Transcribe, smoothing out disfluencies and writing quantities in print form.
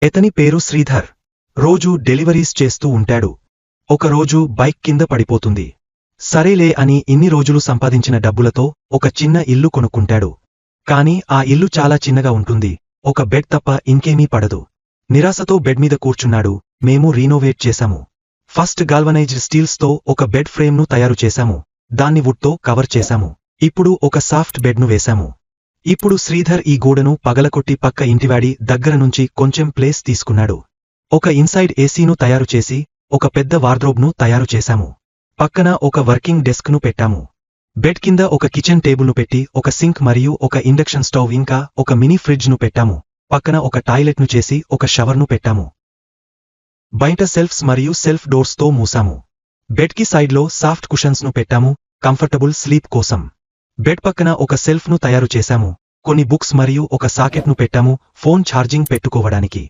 ఎతని పేరు శ్రీధర్. రోజూ డెలివరీస్ చేస్తూ ఉంటాడు. ఒకరోజు బైక్ కింద పడిపోతుంది. సరేలే అని ఇన్ని రోజులు సంపాదించిన డబ్బులతో ఒక చిన్న ఇల్లు కొనుక్కుంటాడు. కాని ఆ ఇల్లు చాలా చిన్నగా ఉంటుంది. ఒక బెడ్ తప్ప ఇంకేమీ పడదు. నిరాశతో బెడ్ మీద కూర్చున్నాడు. మేము రీనోవేట్ చేశాము. ఫస్ట్ గాల్వనైజ్డ్ స్టీల్స్ తో ఒక బెడ్ ఫ్రేమ్ను తయారు చేశాము. దాన్ని వుడ్తో కవర్ చేశాము. ఇప్పుడు ఒక సాఫ్ట్ బెడ్ను వేశాము. ఇప్పుడు శ్రీధర్ ఈ గోడను పగలకొట్టి పక్క ఇంటివాడి దగ్గర నుంచి కొంచెం ప్లేస్ తీసుకున్నాడు. ఒక ఇన్సైడ్ ఏసీను తయారు చేసి ఒక పెద్ద వార్డ్రోబ్ను తయారు చేశాము. పక్కన ఒక వర్కింగ్ డెస్క్ ను పెట్టాము. బెడ్ కింద ఒక కిచెన్ టేబుల్ను పెట్టి ఒక సింక్ మరియు ఒక ఇండక్షన్ స్టవ్ ఇంకా ఒక మినీ ఫ్రిడ్జ్ ను పెట్టాము. పక్కన ఒక టాయిలెట్ ను చేసి ఒక షవర్ను పెట్టాము. బయట సెల్ఫ్స్ మరియు సెల్ఫ్ డోర్స్ తో మూసాము. బెడ్ కి సైడ్ లో సాఫ్ట్ కుషన్స్ ను పెట్టాము కంఫర్టబుల్ స్లీప్ కోసం. బెడ్ పక్కన ఒక సెల్ఫ్ ను తయారు చేశాము. కొన్ని బుక్స్ మరియు ఒక సాకెట్ ను పెట్టాము ఫోన్ ఛార్జింగ్ పెట్టుకోవడానికి.